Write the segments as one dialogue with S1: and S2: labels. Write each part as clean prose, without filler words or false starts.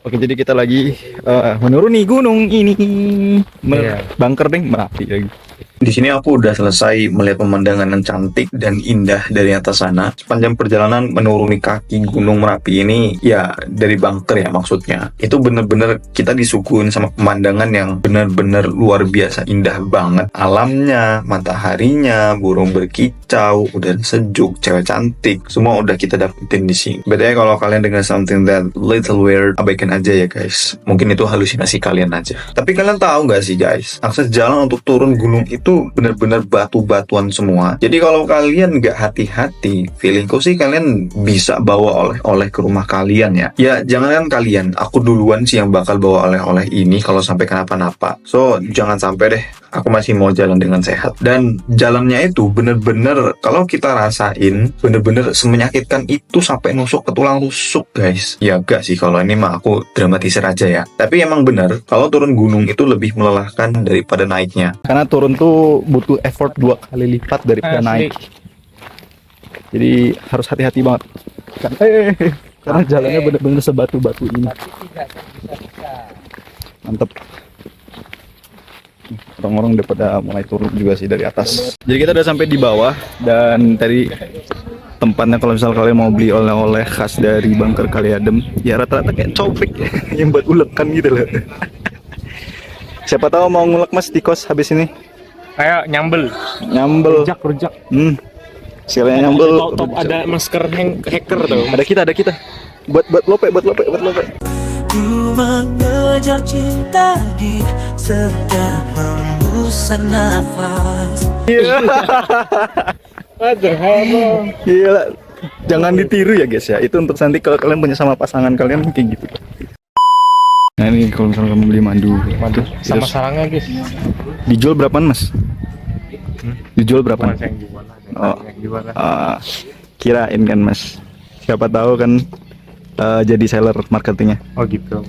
S1: Oke, jadi kita lagi menuruni gunung ini.
S2: Iya.
S1: Bunker deh, Merapi lagi.
S3: Di sini aku udah selesai melihat pemandangan yang cantik dan indah dari atas sana. Sepanjang perjalanan menuruni kaki Gunung Merapi ini, ya dari bunker ya maksudnya. Itu bener-bener kita disuguhin sama pemandangan yang bener-bener luar biasa indah banget. Alamnya, mataharinya, burung berkicau, udara sejuk, cewek cantik, semua udah kita dapetin di sini. Bedanya kalau kalian dengar something that little weird, abaikan aja ya guys. Mungkin itu halusinasi kalian aja. Tapi kalian tahu nggak sih guys, akses jalan untuk turun gunung itu benar-benar batu-batuan semua. Jadi kalau kalian nggak hati-hati, feelingku sih kalian bisa bawa oleh-oleh ke rumah kalian ya. Ya jangan kan kalian, aku duluan sih yang bakal bawa oleh-oleh ini kalau sampai kenapa-napa. So jangan sampai deh. Aku masih mau jalan dengan sehat. Dan jalannya itu bener-bener kalau kita rasain bener-bener semenyakitkan itu sampai nusuk ke tulang rusuk guys. Ya gak sih, kalau ini mah aku dramatisir aja ya. Tapi emang bener kalau turun gunung itu lebih melelahkan daripada naiknya.
S1: Karena turun tuh butuh effort 2 kali lipat daripada naik. Jadi harus hati-hati banget. Karena jalannya bener-bener sebatu-batu ini. Mantep. Orang-orang udah pada mulai turun juga sih dari atas. Jadi kita udah sampai di bawah, dan tadi tempatnya kalau misal kalian mau beli oleh-oleh khas dari Bunker Kali Adem, ya rata-rata kayak cobek yang buat ulekan gitu loh. Siapa tahu mau ngulek mas di kos habis ini.
S2: Kayak nyambel.
S1: Rujak. Sekalian nyambel.
S2: Top ada masker hacker tuh.
S1: Ada kita. Buat lope.
S4: Ku mengejar cinta di setiap hembusan nafas.
S1: Gila. Jangan ditiru ya guys ya. Itu untuk nanti kalau kalian punya sama pasangan kalian kayak gitu. Nah ini kalau misalnya kamu beli madu
S2: Sama sarangnya guys.
S1: dijual berapaan mas? Dijual berapaan?
S2: Yang gimana?
S1: Oh.
S2: Yang gimana?
S1: Kirain kan mas. Siapa tahu kan jadi seller marketingnya.
S2: Oh gitu.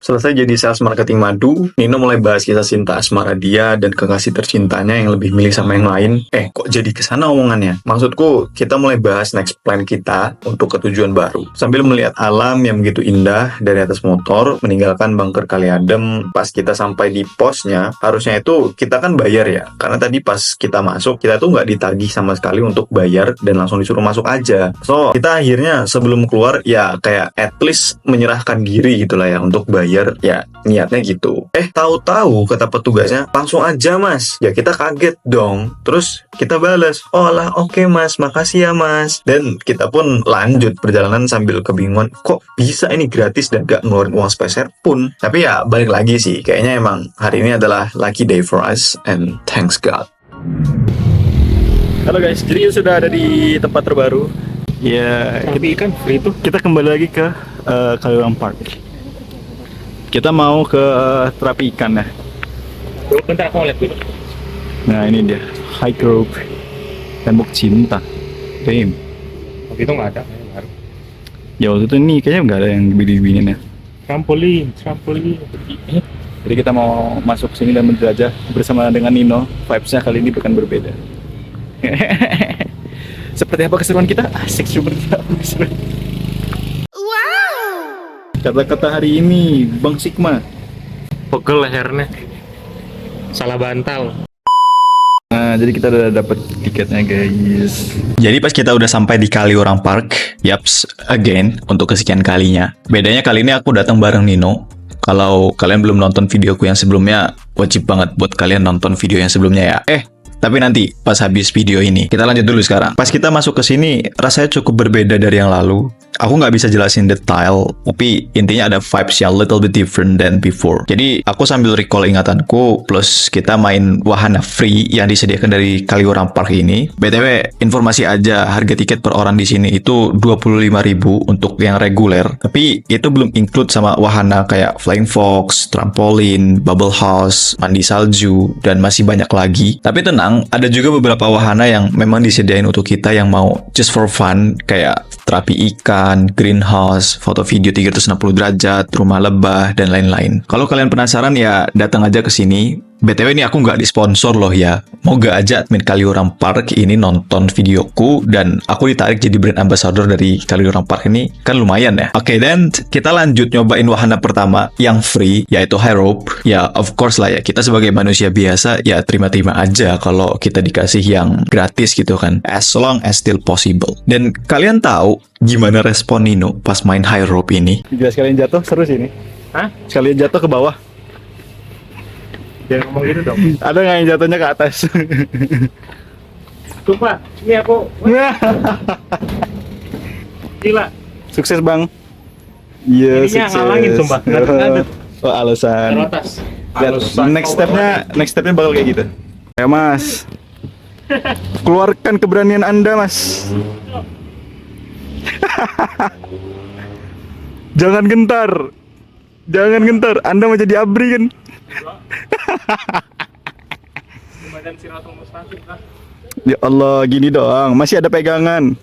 S3: Selesai jadi sales marketing madu, Nino mulai bahas kisah cinta asmara dia dan kekasih tercintanya yang lebih milih sama yang lain. Kok jadi kesana omongannya? Maksudku, kita mulai bahas next plan kita untuk ketujuan baru. Sambil melihat alam yang begitu indah dari atas motor, meninggalkan Bunker Kali Adem. Pas kita sampai di posnya, harusnya itu kita kan bayar ya. Karena tadi pas kita masuk, kita tuh nggak ditagih sama sekali untuk bayar dan langsung disuruh masuk aja. So, kita akhirnya sebelum keluar, ya kayak at least menyerahkan diri gitu lah ya untuk bayar. Ya niatnya gitu. Tahu-tahu kata petugasnya langsung aja mas. Ya kita kaget dong. Terus kita balas, oh lah oke mas, makasih ya mas. Dan kita pun lanjut perjalanan sambil kebingungan, kok bisa ini gratis dan gak ngeluarin uang sepeser pun. Tapi ya balik lagi sih, kayaknya emang hari ini adalah lucky day for us and thanks God.
S1: Halo guys, jadi sudah ada di tempat terbaru. Ya,
S2: Tapi kan free tuh.
S1: kita kembali lagi ke Kaliurang Park. Kita mau ke terapi ikan ya.
S2: Bentar aku lihat dulu.
S1: Nah ini dia, high rope, tembok cinta. Damn.
S2: Waktu itu nggak ada.
S1: Ya waktu itu nih kayaknya nggak ada yang begini-beginian ya.
S2: Trampolin.
S1: Jadi kita mau masuk sini dan menjelajah bersama dengan Nino. Vibes-nya kali ini bukan berbeda. Seperti apa keseruan kita? Asik, seperti apa keseruan. Kata-kata hari ini, Bang Sigma.
S2: Pegel lehernya. Salah bantal.
S1: Nah, jadi kita udah dapet tiketnya guys.
S3: Jadi pas kita udah sampai di Kaliurang Park, yaps, again, untuk kesekian kalinya. Bedanya kali ini aku datang bareng Nino. Kalau kalian belum nonton videoku yang sebelumnya, wajib banget buat kalian nonton video yang sebelumnya ya. Tapi nanti pas habis video ini, kita lanjut dulu sekarang. Pas kita masuk ke sini, rasanya cukup berbeda dari yang lalu. Aku nggak bisa jelasin detail, tapi intinya ada vibes yang little bit different than before. Jadi aku sambil recall ingatanku, plus kita main wahana free yang disediakan dari Kaliurang Park ini. BTW, informasi aja, harga tiket per orang di sini itu 25.000 untuk yang reguler. Tapi itu belum include sama wahana kayak Flying Fox, trampolin, bubble house, mandi salju, dan masih banyak lagi. Tapi tenang, ada juga beberapa wahana yang memang disediain untuk kita yang mau just for fun, kayak terapi ikan, greenhouse, foto video 360 derajat, rumah lebah, dan lain-lain. Kalau kalian penasaran ya datang aja ke sini.
S1: BTW ini aku nggak disponsor loh ya. Moga aja admin Kaliurang Park ini nonton videoku dan aku ditarik jadi brand ambassador dari Kaliurang Park ini, kan lumayan ya. Oke, dan kita lanjut nyobain wahana pertama yang free, yaitu high rope. Ya of course lah ya, kita sebagai manusia biasa ya terima-terima aja kalau kita dikasih yang gratis gitu kan, as long as still possible. Dan kalian tahu gimana respon Nino pas main high rope ini? Juga sekalian jatuh seru sih ini.
S2: Hah?
S1: Sekalian jatuh ke bawah.
S2: Jangan ngomong gitu dong.
S1: Ada nggak yang jatuhnya ke atas?
S2: Sumpah, ini aku gila.
S1: Sukses bang. Iya,
S2: Ininya
S1: sukses.
S2: ngalangin sumpah. Ngaduk-ngaduk.
S1: Oh, alasan.
S2: Terotas.
S1: Lihat, next stepnya bakal kayak gitu. Ya mas, keluarkan keberanian anda mas. Jangan gentar, jangan gentar. Anda mau jadi abri kan?
S2: Badan Siratul Mustaqim kan.
S1: Ya Allah, gini doang. Masih ada pegangan.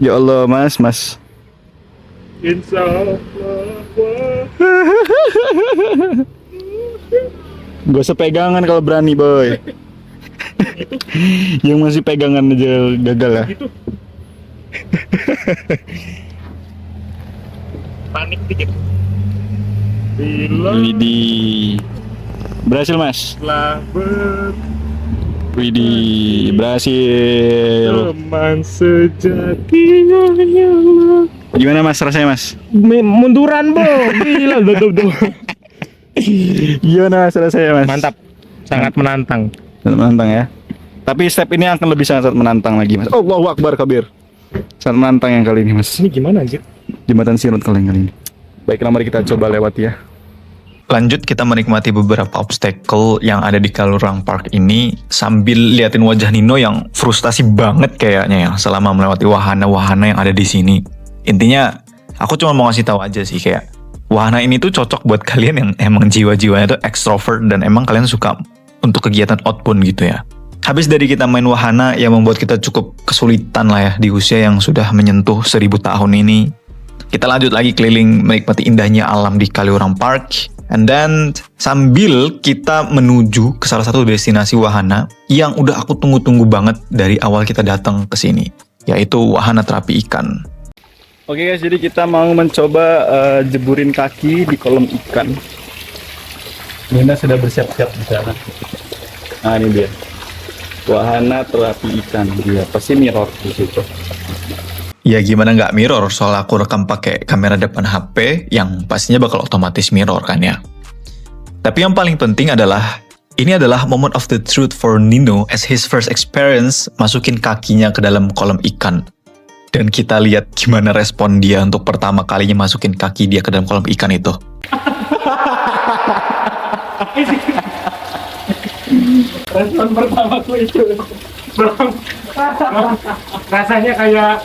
S1: Ya Allah, mas.
S2: Insya Allah.
S1: Gak usah pegangan kalau berani, boy. Yang masih pegangan aja gagal ya.
S2: Gitu. Panik dikit. Bila
S1: Widih. Berhasil, mas.
S2: telah
S1: Widih, berhasil.
S2: berteman sejatinya ya Allah.
S1: Gimana mas rasanya mas?
S2: Munduran bro, gila betul.
S1: Gimana mas rasanya mas?
S2: Mantap, sangat menantang.
S1: Sangat menantang ya. Tapi step ini akan lebih sangat menantang lagi mas. Allahu Akbar kabir. Sangat menantang yang kali ini mas.
S2: Ini gimana anjir?
S1: Jembatan Sirut kali ini. Baiklah, mari kita coba lewati ya. Lanjut kita menikmati beberapa obstacle yang ada di Kaliurang Park ini sambil liatin wajah Nino yang frustasi banget kayaknya ya selama melewati wahana-wahana yang ada di sini. Intinya aku cuma mau ngasih tahu aja sih kayak wahana ini tuh cocok buat kalian yang emang jiwa-jiwanya tuh extrovert dan emang kalian suka untuk kegiatan outbound gitu ya. Habis dari kita main wahana yang membuat kita cukup kesulitan lah ya di usia yang sudah menyentuh 1000 tahun ini, kita lanjut lagi keliling menikmati indahnya alam di Kaliurang Park. And then sambil kita menuju ke salah satu destinasi wahana yang udah aku tunggu-tunggu banget dari awal kita datang ke sini, yaitu wahana terapi ikan. Oke guys, jadi kita mau mencoba jeburin kaki di kolam ikan. Nina sudah bersiap-siap di sana. Nah ini dia, wahana terapi ikan. Dia pasti mirror di situ. Ya gimana nggak mirror, soal aku rekam pakai kamera depan HP yang pastinya bakal otomatis mirror kan ya. Tapi yang paling penting adalah ini adalah moment of the truth for Nino as his first experience masukin kakinya ke dalam kolam ikan. Dan kita lihat gimana respon dia untuk pertama kalinya masukin kaki dia ke dalam kolam ikan itu.
S2: Respon pertamaku itu rasanya kayak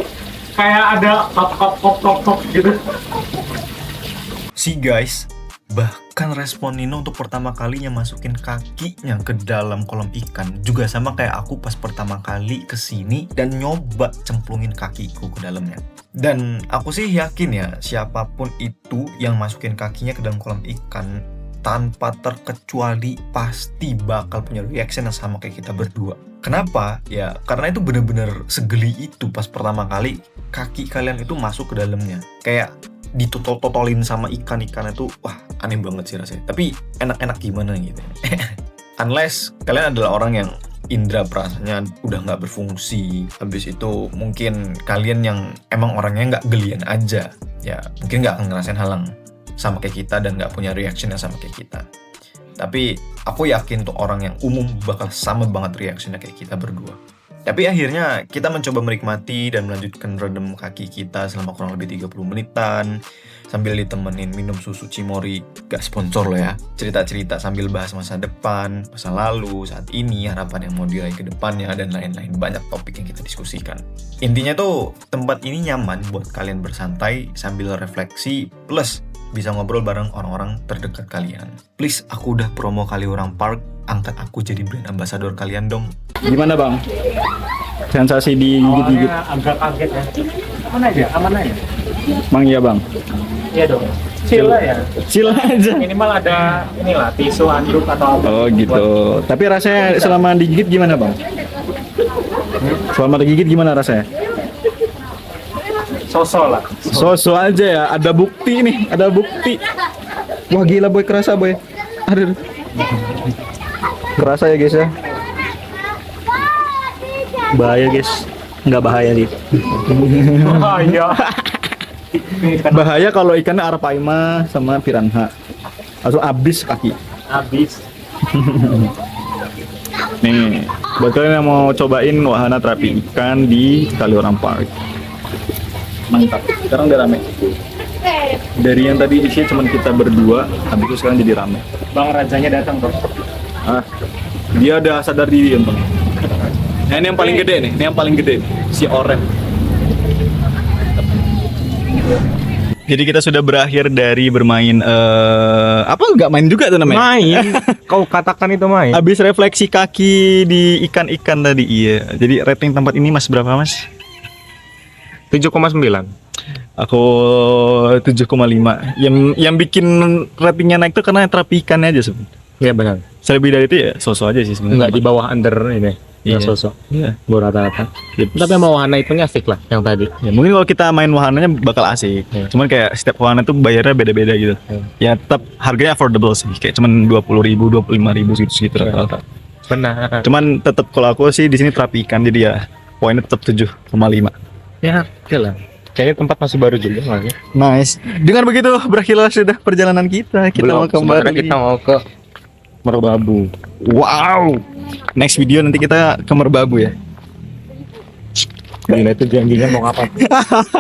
S2: ada kop gitu.
S1: See guys, bahkan respon Nino untuk pertama kalinya masukin kakinya ke dalam kolam ikan juga sama kayak aku pas pertama kali kesini dan nyoba cemplungin kakiku ke dalamnya. Dan aku sih yakin ya, siapapun itu yang masukin kakinya ke dalam kolam ikan tanpa terkecuali pasti bakal punya reaction yang sama kayak kita berdua. Kenapa? Ya karena itu bener-bener segeli itu pas pertama kali kaki kalian itu masuk ke dalamnya. Kayak ditotol-totolin sama ikan-ikan itu, wah aneh banget sih rasanya. Tapi enak-enak gimana gitu. Unless kalian adalah orang yang indera perasanya udah nggak berfungsi. Habis itu mungkin kalian yang emang orangnya nggak gelian aja. Ya mungkin nggak akan ngerasain halang sama kayak kita dan nggak punya reaction yang sama kayak kita. Tapi aku yakin tuh orang yang umum bakal sama banget reaksinya kayak kita berdua. Tapi akhirnya kita mencoba menikmati dan melanjutkan rendam kaki kita selama kurang lebih 30 menitan sambil ditemenin minum susu Cimory, gak sponsor loh ya. Cerita-cerita sambil bahas masa depan, masa lalu, saat ini, harapan yang mau diraih ke depannya, dan lain-lain. Banyak topik yang kita diskusikan. Intinya tuh tempat ini nyaman buat kalian bersantai sambil refleksi plus bisa ngobrol bareng orang-orang terdekat kalian. Please, aku udah promo Kaliurang Park, angkat aku jadi brand ambassador kalian dong. Gimana bang? Sensasi digigit-gigit?
S2: Agak kaget ya. Aman aja.
S1: Bang iya bang?
S2: Iya dong. Chill lah ya.
S1: Chill aja.
S2: Minimal ada inilah tisu, handuk atau apa.
S1: Oh gitu. Tapi rasanya selama digigit gimana bang? Selama digigit gimana rasanya?
S2: Sosok lah.
S1: So aja ya. Ada bukti nih. Ada bukti. Wah gila boy, kerasa boy. Aduh. Kerasa ya guys ya. Bahaya guys. Nggak bahaya sih.
S2: Oh iya.
S1: Bahaya kalau ikannya arapaima sama piranha. Langsung habis kaki.
S2: Habis.
S1: Nih, buat kalian yang mau cobain wahana terapi ikan di Kaliurang Park. Mantap. Sekarang udah rame. Dari yang tadi isinya cuma kita berdua, habis itu sekarang jadi rame.
S2: Bang Rajanya datang bro.
S1: Ah, dia udah sadar diri untung. Nah ini yang paling gede nih, ini yang paling gede, si Oren. Jadi kita sudah berakhir dari bermain apa nggak main juga tuh namanya?
S2: Main. Kau katakan itu main.
S1: Habis refleksi kaki di ikan-ikan tadi, iya. Jadi rating tempat ini mas berapa mas?
S2: 7,9.
S1: Aku 7,5. Yang bikin ratingnya naik tuh karena terapi ikannya aja sebenarnya.
S2: Iya benar.
S1: Selebih dari itu ya sosok aja sih sebenarnya.
S2: Enggak di bawah under ini.
S1: Iya.
S2: Yang sosok.
S1: Iya.
S2: Baru rata-rata.
S1: Yep.
S2: Tapi sama wahana itu asik lah yang tadi.
S1: Ya, mungkin kalau kita main wahananya bakal asik.
S2: Iya.
S1: Cuman kayak setiap wahana tuh bayarnya beda-beda gitu.
S2: Iya.
S1: Ya tetap harganya affordable sih. Kayak cuman 20.000, 25.000 gitu rata-rata.
S2: Benar.
S1: Cuman tetap kalau aku sih di sini terapi ikan jadi ya poinnya tetap 7,5.
S2: Ya, oke lah. Kayaknya tempat masih baru juga makanya.
S1: Nice. Dengan begitu berakhirlah sudah perjalanan kita. Kita mau kembali.
S2: Kita mau ke Merbabu.
S1: Wow. Next video nanti kita ke Merbabu ya.
S2: Gila itu janjinya mau ngapain?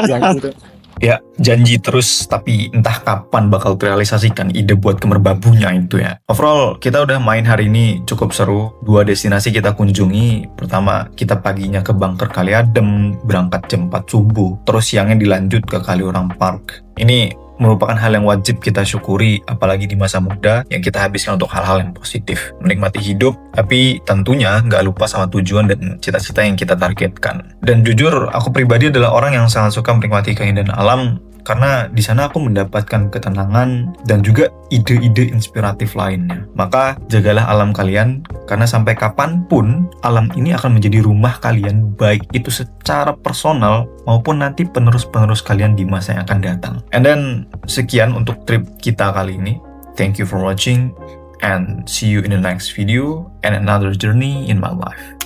S2: Janji tuh.
S3: Ya, janji terus, tapi entah kapan bakal terrealisasikan ide buat ke Merbabunya itu ya. Overall, kita udah main hari ini cukup seru. 2 destinasi kita kunjungi. Pertama, kita paginya ke Bangker Kaliadem, berangkat jam 4 subuh. Terus siangnya dilanjut ke Kaliurang Park. Ini merupakan hal yang wajib kita syukuri, apalagi di masa muda yang kita habiskan untuk hal-hal yang positif. Menikmati hidup, tapi tentunya nggak lupa sama tujuan dan cita-cita yang kita targetkan. Dan jujur, aku pribadi adalah orang yang sangat suka menikmati keindahan alam, karena di sana aku mendapatkan ketenangan dan juga ide-ide inspiratif lainnya. Maka jagalah alam kalian, karena sampai kapanpun alam ini akan menjadi rumah kalian, baik itu secara personal maupun nanti penerus-penerus kalian di masa yang akan datang. And then sekian untuk trip kita kali ini. Thank you for watching and see you in the next video and another journey in my life.